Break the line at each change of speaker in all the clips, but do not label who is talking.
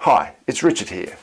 Hi, it's Richard here.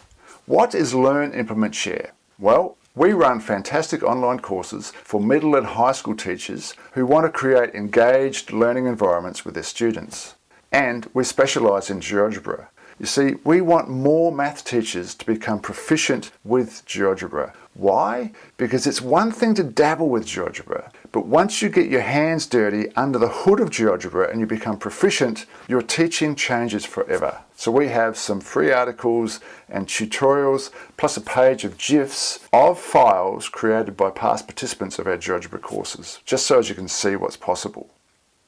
What is Learn, Implement, Share? Well, we run fantastic online courses for middle and high school teachers who want to create engaged learning environments with their students. And we specialise in GeoGebra. You see, we want more math teachers to become proficient with GeoGebra. Why? Because it's one thing to dabble with GeoGebra, but once you get your hands dirty under the hood of GeoGebra and you become proficient, your teaching changes forever. So we have some free articles and tutorials, plus a page of GIFs of files created by past participants of our GeoGebra courses, just so as you can see what's possible.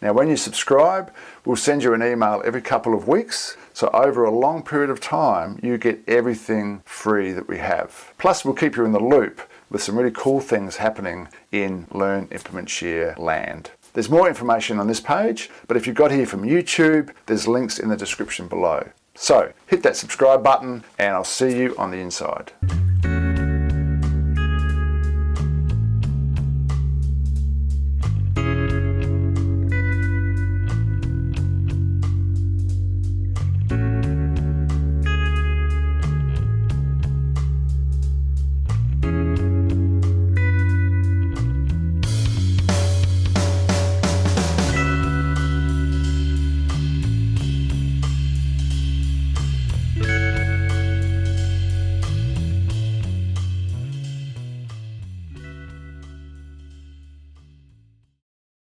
Now, when you subscribe, we'll send you an email every couple of weeks. So over a long period of time, you get everything free that we have. Plus, we'll keep you in the loop with some really cool things happening in Learn, Implement, Share land. There's more information on this page, but if you got here from YouTube, there's links in the description below. So hit that subscribe button and I'll see you on the inside.